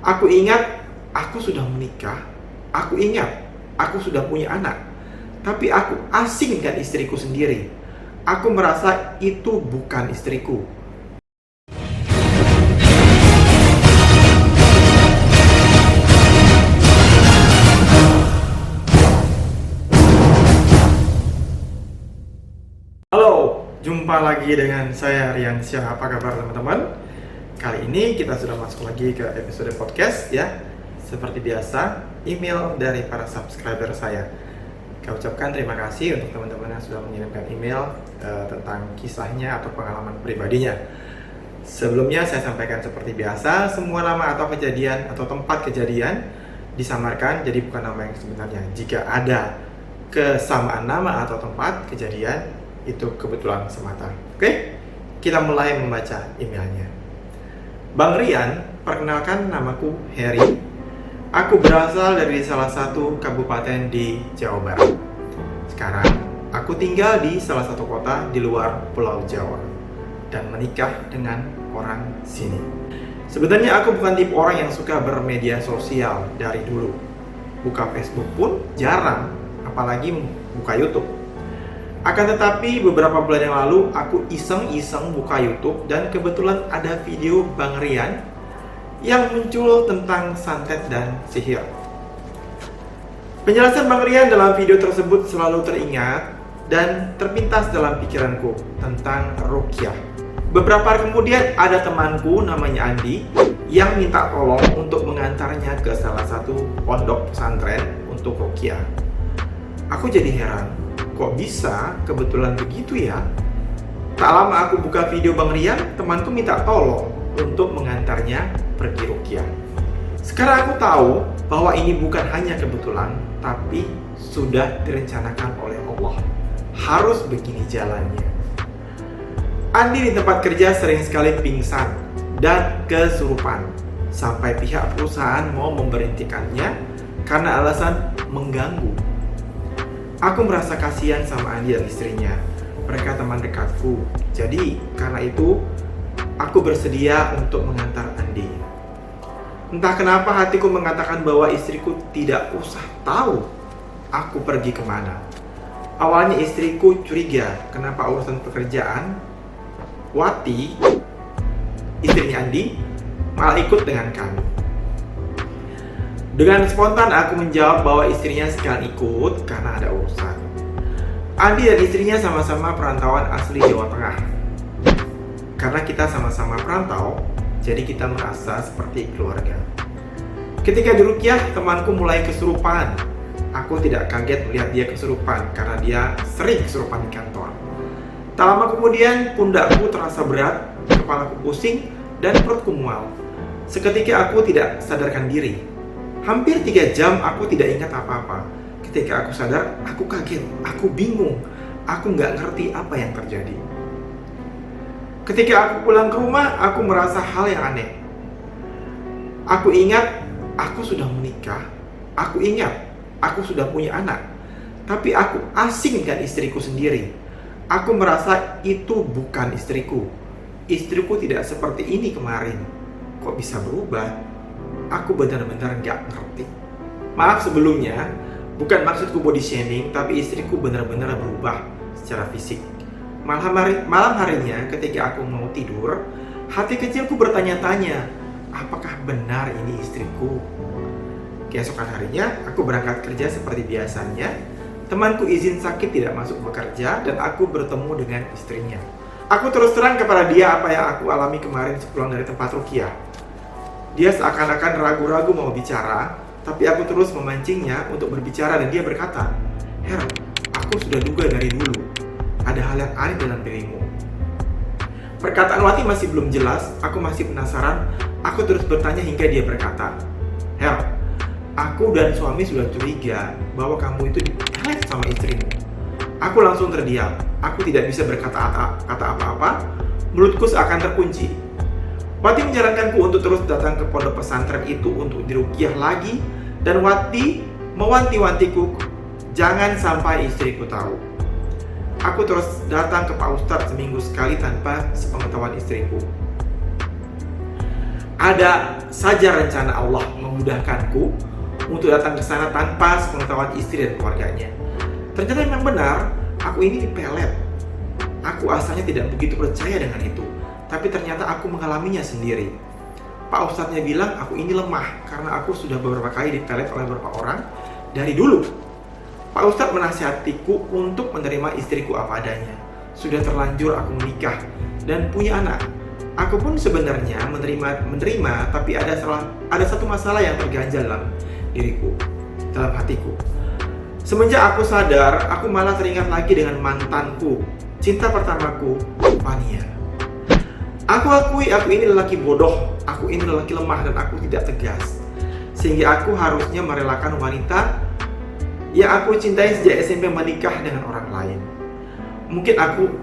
Aku ingat aku sudah menikah. Aku ingat aku sudah punya anak. Tapi aku asingkan istriku sendiri. Aku merasa itu bukan istriku. Halo, jumpa lagi dengan saya Riansyah. Apa kabar teman-teman? Kali ini kita sudah masuk lagi ke episode podcast ya. Seperti biasa, email dari para subscriber saya. Saya ucapkan terima kasih untuk teman-teman yang sudah mengirimkan email tentang kisahnya atau pengalaman pribadinya. Sebelumnya saya sampaikan seperti biasa, semua nama atau kejadian atau tempat kejadian disamarkan jadi bukan nama yang sebenarnya. Jika ada kesamaan nama atau tempat kejadian, itu kebetulan semata. Oke, kita mulai membaca emailnya. Bang Rian, perkenalkan, namaku Heri. Aku berasal dari salah satu kabupaten di Jawa Barat. Sekarang, aku tinggal di salah satu kota di luar Pulau Jawa dan menikah dengan orang sini. Sebenarnya aku bukan tipe orang yang suka bermedia sosial dari dulu. Buka Facebook pun jarang, apalagi buka YouTube. Akan tetapi beberapa bulan yang lalu aku iseng-iseng buka YouTube dan kebetulan ada video Bang Rian yang muncul tentang santet dan sihir. Penjelasan Bang Rian dalam video tersebut selalu teringat dan terpintas dalam pikiranku tentang ruqyah. Beberapa hari kemudian ada temanku namanya Andi yang minta tolong untuk mengantarnya ke salah satu pondok pesantren untuk ruqyah. Aku jadi heran. Kok bisa? Kebetulan begitu ya. Tak lama aku buka video Bang Rian, temanku minta tolong untuk mengantarnya pergi ruqyah. Sekarang aku tahu bahwa ini bukan hanya kebetulan, tapi sudah direncanakan oleh Allah. Harus begini jalannya. Andi di tempat kerja sering sekali pingsan dan kesurupan, sampai pihak perusahaan mau memberhentikannya karena alasan mengganggu. Aku merasa kasihan sama Andi dan istrinya. Mereka teman dekatku. Jadi, karena itu, aku bersedia untuk mengantar Andi. Entah kenapa hatiku mengatakan bahwa istriku tidak usah tahu aku pergi kemana. Awalnya istriku curiga kenapa urusan pekerjaan Wati, istrinya Andi, malah ikut dengan kami. Dengan spontan aku menjawab bahwa istrinya sekalian ikut karena ada urusan. Andi dan istrinya sama-sama perantauan asli Jawa Tengah. Karena kita sama-sama perantau, jadi kita merasa seperti keluarga. Ketika di ruqyah, temanku mulai kesurupan. Aku tidak kaget melihat dia kesurupan karena dia sering kesurupan di kantor. Tak lama kemudian, pundakku terasa berat, kepalaku pusing, dan perutku mual. Seketika aku tidak sadarkan diri. Hampir 3 jam aku tidak ingat apa-apa. Ketika aku sadar, aku kaget, aku bingung, aku nggak ngerti apa yang terjadi. Ketika aku pulang ke rumah, aku merasa hal yang aneh. Aku ingat, aku sudah menikah. Aku ingat, aku sudah punya anak. Tapi aku asingkan istriku sendiri. Aku merasa itu bukan istriku. Istriku tidak seperti ini kemarin. Kok bisa berubah? Aku benar-benar gak ngerti. Maaf sebelumnya, bukan maksudku body shaming, tapi istriku benar-benar berubah secara fisik. Malam harinya ketika aku mau tidur, hati kecilku bertanya-tanya, apakah benar ini istriku? Keesokan harinya, aku berangkat kerja seperti biasanya. Temanku izin sakit tidak masuk bekerja dan aku bertemu dengan istrinya. Aku terus terang kepada dia apa yang aku alami kemarin sepulang dari tempat ruqyah. Dia seakan-akan ragu-ragu mau bicara, tapi aku terus memancingnya untuk berbicara dan dia berkata, Her, aku sudah duga dari dulu, ada hal yang aneh dalam dirimu. Perkataan Wati masih belum jelas, aku masih penasaran, aku terus bertanya hingga dia berkata, Her, aku dan suami sudah curiga bahwa kamu itu dipelet sama istrimu. Aku langsung terdiam, aku tidak bisa berkata apa-apa, mulutku seakan terkunci. Wati menyarankanku untuk terus datang ke pondok pesantren itu untuk diruqyah lagi, dan Wati mewanti-wantiku jangan sampai istriku tahu. Aku terus datang ke Pak Ustadz seminggu sekali tanpa sepengetahuan istriku. Ada saja rencana Allah memudahkanku untuk datang ke sana tanpa sepengetahuan istri dan keluarganya. Ternyata memang benar, aku ini dipelet. Aku asalnya tidak begitu percaya dengan itu, tapi ternyata aku mengalaminya sendiri. Pak Ustadznya bilang aku ini lemah karena aku sudah beberapa kali dipelet oleh beberapa orang dari dulu. Pak Ustadz menasihatiku untuk menerima istriku apa adanya. Sudah terlanjur aku menikah dan punya anak. Aku pun sebenarnya menerima, tapi ada satu masalah yang terganjal dalam diriku, dalam hatiku. Semenjak aku sadar, aku malah teringat lagi dengan mantanku, cinta pertamaku, Fania. Aku akui aku ini lelaki bodoh, aku ini lelaki lemah dan aku tidak tegas. Sehingga aku harusnya merelakan wanita yang aku cintai sejak SMP menikah dengan orang lain.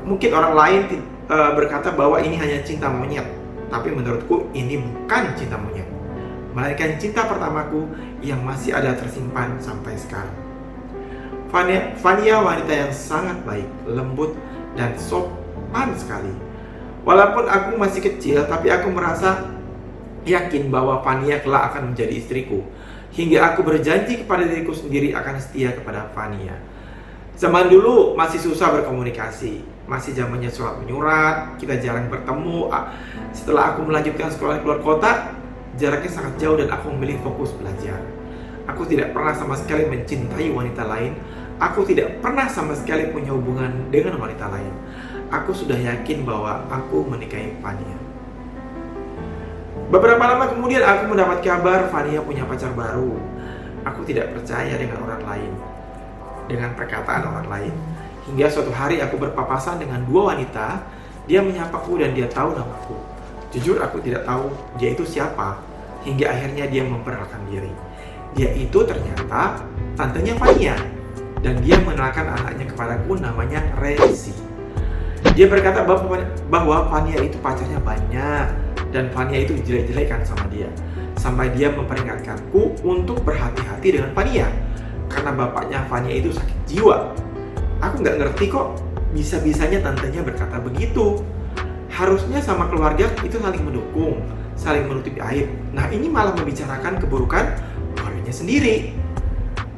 Mungkin orang lain berkata bahwa ini hanya cinta monyet, tapi menurutku ini bukan cinta monyet, melainkan cinta pertamaku yang masih ada tersimpan sampai sekarang. Fania wanita yang sangat baik, lembut, dan sopan sekali. Walaupun aku masih kecil, tapi aku merasa yakin bahwa Fania kelak akan menjadi istriku. Hingga aku berjanji kepada diriku sendiri akan setia kepada Fania. Zaman dulu masih susah berkomunikasi, masih zamannya surat menyurat, kita jarang bertemu. Setelah aku melanjutkan sekolah di luar kota, jaraknya sangat jauh dan aku memilih fokus belajar. Aku tidak pernah sama sekali mencintai wanita lain. Aku tidak pernah sama sekali punya hubungan dengan wanita lain. Aku sudah yakin bahwa aku menikahi Fania. Beberapa lama kemudian aku mendapat kabar Fania punya pacar baru. Aku tidak percaya dengan orang lain, dengan perkataan orang lain. Hingga suatu hari aku berpapasan dengan dua wanita. Dia menyapaku dan dia tahu namaku. Jujur aku tidak tahu dia itu siapa. Hingga akhirnya dia memperkenalkan diri. Dia itu ternyata tantenya Fania. Dan dia mengenalkan anaknya kepadaku, namanya Resi. Dia berkata bahwa Fania itu pacarnya banyak dan Fania itu jelek-jelekan sama dia. Sampai dia memperingatkanku untuk berhati-hati dengan Fania karena bapaknya Fania itu sakit jiwa. Aku nggak ngerti kok bisa-bisanya tantenya berkata begitu. Harusnya sama keluarga itu saling mendukung, saling menutupi aib. Nah ini malah membicarakan keburukan keluarganya sendiri.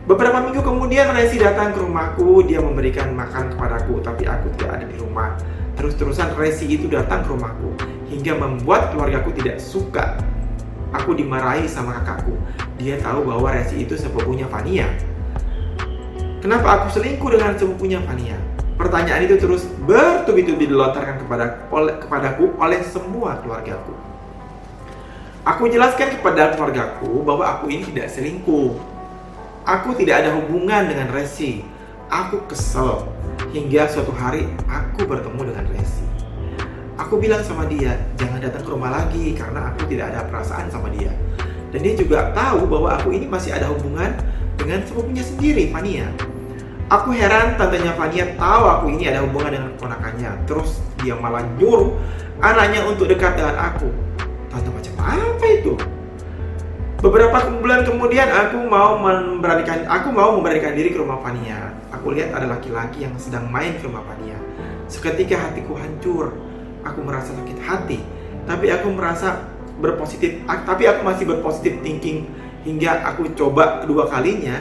Beberapa minggu kemudian Resi datang ke rumahku. Dia memberikan makan kepadaku, tapi aku tidak ada di rumah. Terus-terusan Resi itu datang ke rumahku hingga membuat keluargaku tidak suka. Aku dimarahi sama kakakku. Dia tahu bahwa Resi itu sepupunya Fania. Kenapa aku selingkuh dengan sepupunya Fania? Pertanyaan itu terus bertubi-tubi dilontarkan kepadaku oleh semua keluargaku. Aku jelaskan kepada keluargaku bahwa aku ini tidak selingkuh. Aku tidak ada hubungan dengan Resi. Aku kesel. Hingga suatu hari aku bertemu dengan Resi. Aku bilang sama dia, jangan datang ke rumah lagi karena aku tidak ada perasaan sama dia. Dan dia juga tahu bahwa aku ini masih ada hubungan dengan sepupunya sendiri, Fania. Aku heran tantenya Fania tahu aku ini ada hubungan dengan keponakannya. Terus dia malah nyuruh anaknya untuk dekat dengan aku. Tante macam apa itu? Beberapa bulan kemudian aku mau memberanikan diri ke rumah Fania. Aku lihat ada laki-laki yang sedang main ke rumah Fania. Seketika hatiku hancur. Aku merasa sakit hati. Tapi aku masih berpositif thinking hingga aku coba kedua kalinya.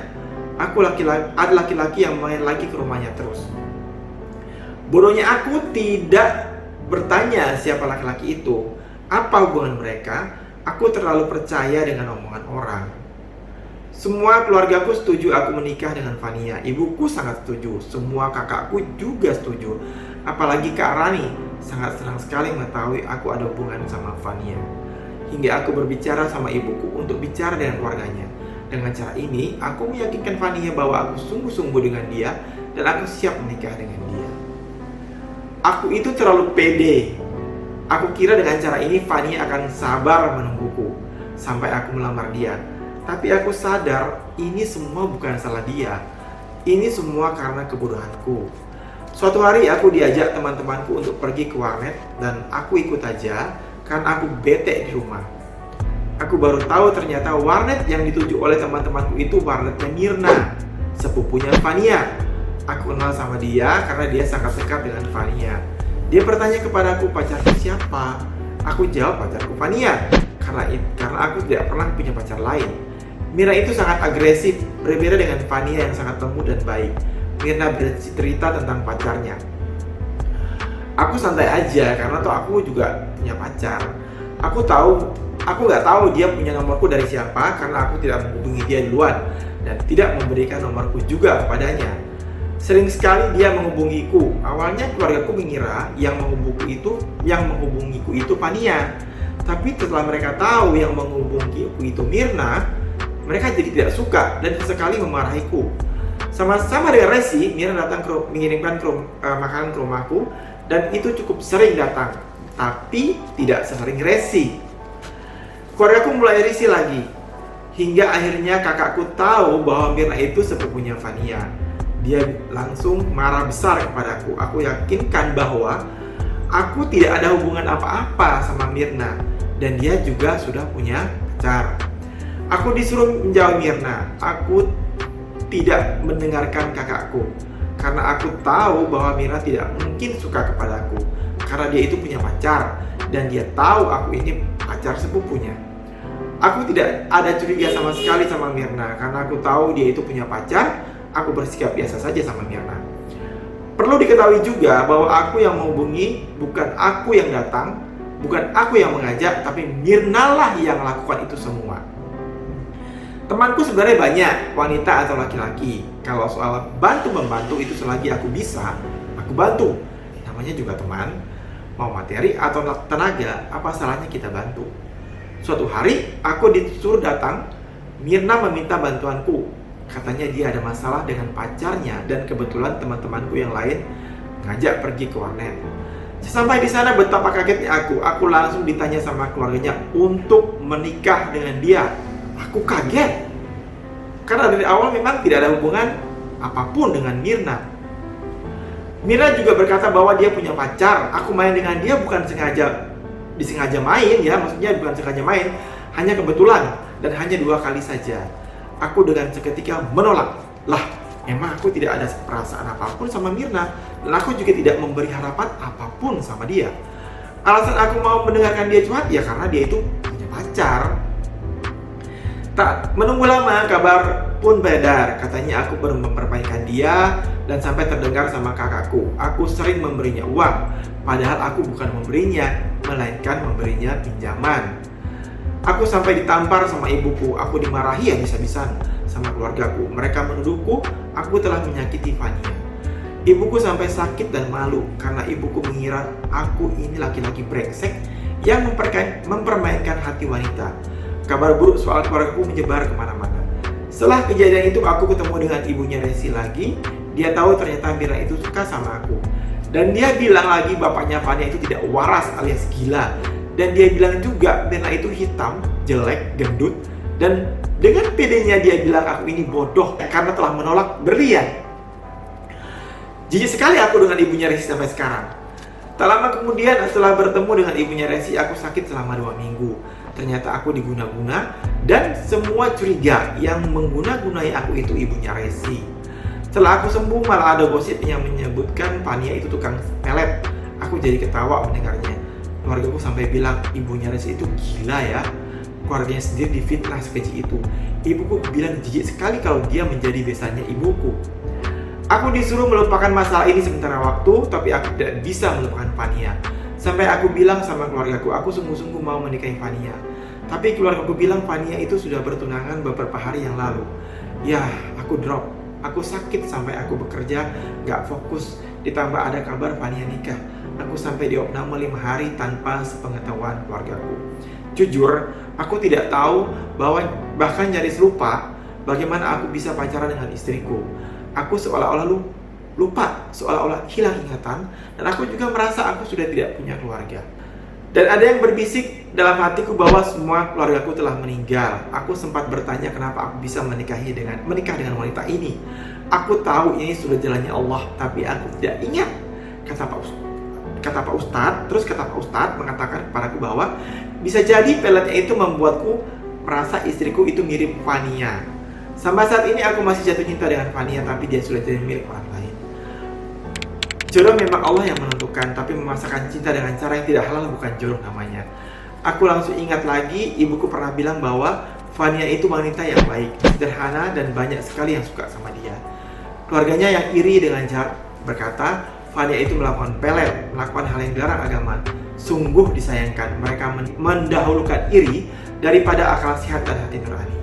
Ada laki-laki yang main lagi ke rumahnya terus. Bodohnya aku tidak bertanya siapa laki-laki itu, apa hubungan mereka. Aku terlalu percaya dengan omongan orang. Semua keluargaku setuju aku menikah dengan Fania. Ibuku sangat setuju. Semua kakakku juga setuju. Apalagi Kak Rani sangat senang sekali mengetahui aku ada hubungan sama Fania. Hingga aku berbicara sama ibuku untuk bicara dengan keluarganya. Dengan cara ini, aku meyakinkan Fania bahwa aku sungguh-sungguh dengan dia dan aku siap menikah dengan dia. Aku itu terlalu pede. Aku kira dengan cara ini Fania akan sabar menungguku sampai aku melamar dia. Tapi aku sadar ini semua bukan salah dia. Ini semua karena kebodohanku. Suatu hari aku diajak teman-temanku untuk pergi ke warnet dan aku ikut aja karena aku bete di rumah. Aku baru tahu ternyata warnet yang dituju oleh teman-temanku itu warnetnya Mirna, sepupunya Fania. Aku kenal sama dia karena dia sangat dekat dengan Fania. Dia bertanya kepadaku, pacarku siapa? Aku jawab, pacarku Fania. karena aku tidak pernah punya pacar lain. Mirna itu sangat agresif, berbeda dengan Fania yang sangat lembut dan baik. Mirna bercerita tentang pacarnya. Aku santai aja karena tuh aku juga punya pacar. Aku nggak tahu dia punya nomorku dari siapa karena aku tidak menghubungi dia duluan dan tidak memberikan nomorku juga kepadanya. Sering sekali dia menghubungiku. Awalnya keluargaku mengira yang menghubungiku itu Fania. Tapi setelah mereka tahu yang menghubungiku itu Mirna, mereka jadi tidak suka dan sesekali memarahiku. Sama-sama dengan Resi, Mirna datang mengirimkan makanan ke rumahku dan itu cukup sering datang, tapi tidak sesering Resi. Keluargaku mulai risih lagi, hingga akhirnya kakakku tahu bahwa Mirna itu sepupunya Fania. Dia langsung marah besar kepadaku. Aku yakinkan bahwa aku tidak ada hubungan apa-apa sama Mirna dan dia juga sudah punya pacar. Aku disuruh menjauhi Mirna. Aku tidak mendengarkan kakakku karena aku tahu bahwa Mirna tidak mungkin suka kepadaku karena dia itu punya pacar dan dia tahu aku ini pacar sepupunya. Aku tidak ada curiga sama sekali sama Mirna karena aku tahu dia itu punya pacar. Aku bersikap biasa saja sama Mirna. Perlu diketahui juga bahwa aku yang menghubungi, bukan aku yang datang, bukan aku yang mengajak, tapi Mirna lah yang melakukan itu semua. Temanku sebenarnya banyak, wanita atau laki-laki. Kalau soal bantu-membantu itu selagi aku bisa, aku bantu. Namanya juga teman, mau materi atau tenaga, apa salahnya kita bantu. Suatu hari, aku disuruh datang, Mirna meminta bantuanku. Katanya dia ada masalah dengan pacarnya dan kebetulan teman-temanku yang lain ngajak pergi ke warnet. Sesampai di sana betapa kagetnya aku langsung ditanya sama keluarganya untuk menikah dengan dia. Aku kaget karena dari awal memang tidak ada hubungan apapun dengan Mirna. Mirna juga berkata bahwa dia punya pacar. Aku main dengan dia bukan disengaja main ya, maksudnya bukan sengaja main, hanya kebetulan dan hanya 2 kali saja. Aku dengan seketika menolak. Lah, emang aku tidak ada perasaan apapun sama Mirna dan aku juga tidak memberi harapan apapun sama dia. Alasan aku mau mendengarkan dia curhat ya karena dia itu punya pacar. Tak menunggu lama, kabar pun beredar. Katanya aku mempermainkan dia dan sampai terdengar sama kakakku. Aku sering memberinya uang, padahal aku bukan memberinya, melainkan memberinya pinjaman. Aku sampai ditampar sama ibuku, aku dimarahi habis-habisan sama keluargaku. Mereka menuduhku aku telah menyakiti Fania. Ibuku sampai sakit dan malu karena ibuku mengira aku ini laki-laki brengsek yang mempermainkan hati wanita. Kabar buruk soal keluargaku menyebar kemana-mana. Setelah kejadian itu aku ketemu dengan ibunya Resi lagi. Dia tahu ternyata Mirna itu suka sama aku. Dan dia bilang lagi bapaknya Fania itu tidak waras alias gila. Dan dia bilang juga Mirna itu hitam, jelek, gendut. Dan dengan pedenya dia bilang aku ini bodoh karena telah menolak berlian. Jijik sekali aku dengan ibunya Resi sampai sekarang. Tak lama kemudian setelah bertemu dengan ibunya Resi, aku sakit selama 2 minggu. Ternyata aku diguna-guna dan semua curiga yang mengguna-gunai aku itu ibunya Resi. Setelah aku sembuh malah ada gosip yang menyebutkan Fania itu tukang pelet. Aku jadi ketawa mendengarnya. Keluargaku sampai bilang ibunya Resi itu gila ya. Keluarganya sendiri difitnah sekeji itu. Ibuku bilang jijik sekali kalau dia menjadi besannya ibuku. Aku disuruh melupakan masalah ini sementara waktu, tapi aku tidak bisa melupakan Fania. Sampai aku bilang sama keluargaku, aku sungguh-sungguh mau menikahi Fania. Tapi keluargaku bilang Fania itu sudah bertunangan beberapa hari yang lalu. Ya, aku drop. Aku sakit sampai aku bekerja, gak fokus. Ditambah ada kabar Fania nikah. Aku sampai diopname 5 hari tanpa sepengetahuan keluargaku. Jujur, aku tidak tahu bahkan nyaris lupa bagaimana aku bisa pacaran dengan istriku. Aku seolah-olah lupa, seolah-olah hilang ingatan, dan aku juga merasa aku sudah tidak punya keluarga. Dan ada yang berbisik dalam hatiku bahwa semua keluargaku telah meninggal. Aku sempat bertanya kenapa aku bisa menikah dengan wanita ini. Aku tahu ini sudah jalannya Allah, tapi aku tidak ingat. Kata Pak Ustadz, terus kata Pak Ustadz mengatakan kepadaku bahwa bisa jadi peletnya itu membuatku merasa istriku itu mirip Fania. Sampai saat ini aku masih jatuh cinta dengan Fania, tapi dia sudah jadi milik orang lain. Jodoh memang Allah yang menentukan, tapi memaksakan cinta dengan cara yang tidak halal bukan jodoh namanya. Aku langsung ingat lagi ibuku pernah bilang bahwa Fania itu wanita yang baik, sederhana, dan banyak sekali yang suka sama dia. Keluarganya yang iri dengan jahat berkata, Fania itu melakukan pelet, melakukan hal yang dilarang agama. Sungguh disayangkan, mereka mendahulukan iri daripada akal sehat dan hati nurani.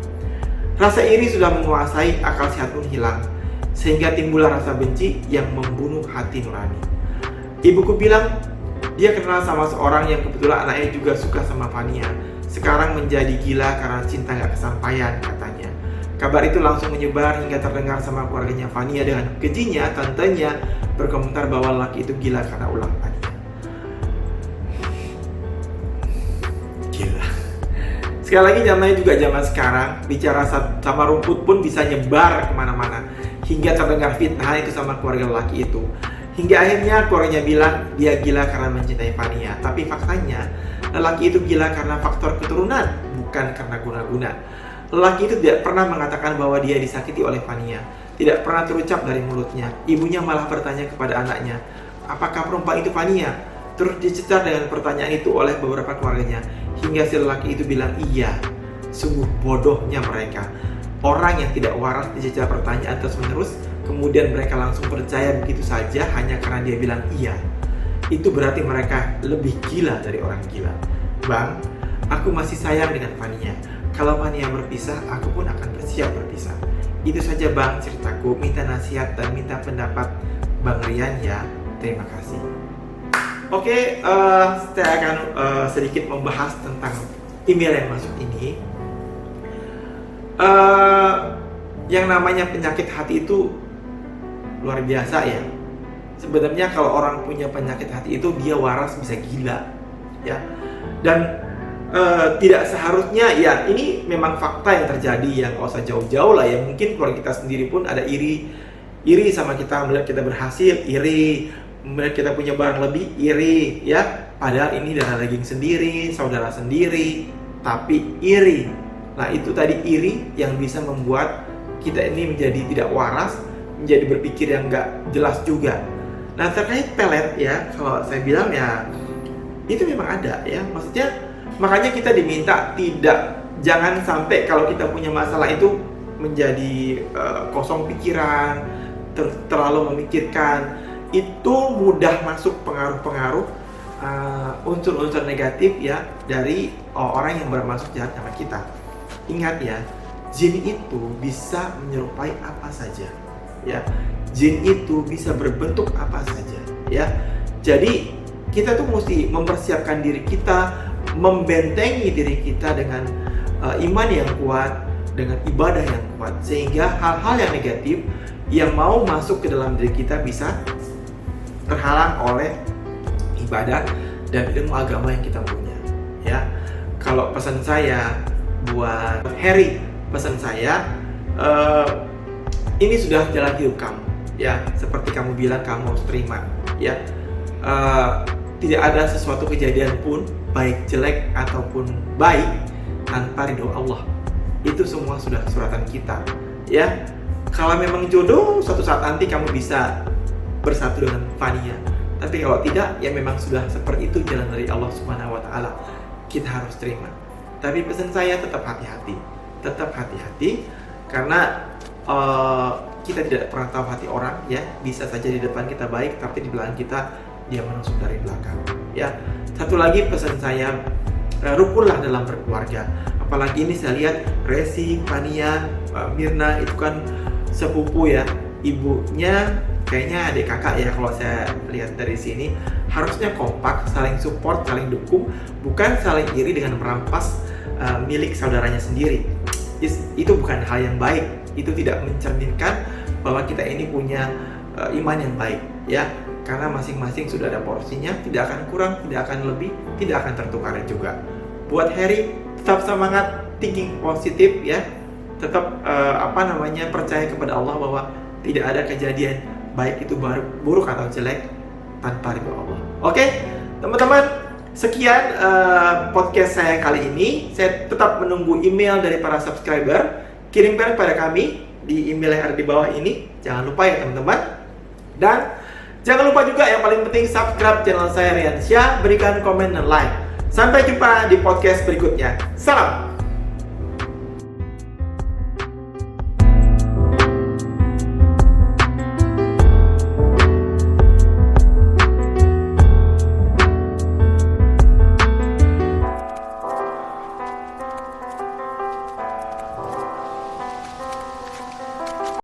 Rasa iri sudah menguasai, akal sehat pun hilang, sehingga timbullah rasa benci yang membunuh hati nurani. Ibuku bilang, dia kenal sama seorang yang kebetulan anaknya juga suka sama Fania. Sekarang menjadi gila karena cinta gak kesampaian, katanya. Kabar itu langsung menyebar hingga terdengar sama keluarganya Fania. Dengan kejinya, tantenya berkomentar bahwa laki itu gila karena ulah Fania. Gila. Sekali lagi namanya juga zaman sekarang, bicara sama rumput pun bisa nyebar kemana-mana, hingga terdengar fitnah itu sama keluarga lelaki itu. Hingga akhirnya keluarganya bilang dia gila karena mencintai Fania. Tapi faktanya lelaki itu gila karena faktor keturunan, bukan karena guna-guna. Lelaki itu tidak pernah mengatakan bahwa dia disakiti oleh Fania. Tidak pernah terucap dari mulutnya. Ibunya malah bertanya kepada anaknya, apakah perempuan itu Fania? Terus dicecar dengan pertanyaan itu oleh beberapa keluarganya. Hingga si lelaki itu bilang iya. Sungguh bodohnya mereka. Orang yang tidak waras dicecar pertanyaan terus-menerus, kemudian mereka langsung percaya begitu saja hanya karena dia bilang iya. Itu berarti mereka lebih gila dari orang gila. Bang, aku masih sayang dengan Fania. Kalau Fania berpisah, aku pun akan bersiap berpisah. Itu saja Bang ceritaku. Minta nasihat dan minta pendapat Bang Rian ya. Terima kasih. Oke, saya akan sedikit membahas tentang email yang masuk ini. Yang namanya penyakit hati itu luar biasa ya. Sebenarnya kalau orang punya penyakit hati itu dia waras bisa gila ya. Dan tidak seharusnya ya, ini memang fakta yang terjadi, yang gak usah jauh-jauh lah ya. Mungkin keluarga kita sendiri pun ada iri sama kita, melihat kita berhasil, iri, melihat kita punya barang lebih, iri ya. Padahal ini darah daging sendiri, saudara sendiri, tapi iri. Nah itu tadi iri yang bisa membuat kita ini menjadi tidak waras, menjadi berpikir yang gak jelas juga. Nah terkait pelet ya, kalau saya bilang ya itu memang ada ya. Maksudnya makanya kita diminta jangan sampai kalau kita punya masalah itu menjadi kosong pikiran, terlalu memikirkan. Itu mudah masuk pengaruh-pengaruh unsur-unsur negatif ya dari orang yang bermaksud jahat sama kita. Ingat ya, jin itu bisa menyerupai apa saja ya. Jin itu bisa berbentuk apa saja ya. Jadi kita tuh mesti mempersiapkan diri kita, membentengi diri kita dengan iman yang kuat, dengan ibadah yang kuat, sehingga hal-hal yang negatif yang mau masuk ke dalam diri kita bisa terhalang oleh ibadah dan ilmu agama yang kita punya ya. Kalau pesan saya buat Harry, pesan saya ini sudah jalan hidup kamu ya. Seperti kamu bilang, kamu harus terima ya. Tidak ada sesuatu kejadian pun, baik jelek ataupun baik, tanpa ridho Allah. Itu semua sudah suratan kita ya. Kalau memang jodoh, suatu saat nanti kamu bisa bersatu dengan Fania. Tapi kalau tidak, ya memang sudah seperti itu jalan dari Allah Subhanahu wa Ta'ala. Kita harus terima. Tapi pesan saya tetap hati-hati. Tetap hati-hati karena kita tidak pernah tahu hati orang ya. Bisa saja di depan kita baik, tapi di belakang kita dia menusuk dari belakang ya. Satu lagi pesan saya, rukunlah dalam berkeluarga. Apalagi ini saya lihat Resi, Fania, Mirna itu kan sepupu ya. Ibunya kayaknya adik kakak ya kalau saya lihat dari sini. Harusnya kompak, saling support, saling dukung, bukan saling iri dengan merampas milik saudaranya sendiri. Itu bukan hal yang baik. Itu tidak mencerminkan bahwa kita ini punya iman yang baik ya. Karena masing-masing sudah ada porsinya, tidak akan kurang, tidak akan lebih, tidak akan tertukar juga. Buat Harry, tetap semangat, thinking positif ya. Tetap percaya kepada Allah bahwa tidak ada kejadian baik itu buruk atau jelek tanpa ridho Allah. Oke, teman-teman, sekian podcast saya kali ini. Saya tetap menunggu email dari para subscriber. Kirimkan pada kami di email yang ada di bawah ini. Jangan lupa ya teman-teman. Dan jangan lupa juga yang paling penting subscribe channel saya Rian Syah, berikan komen dan like. Sampai jumpa di podcast berikutnya. Salam!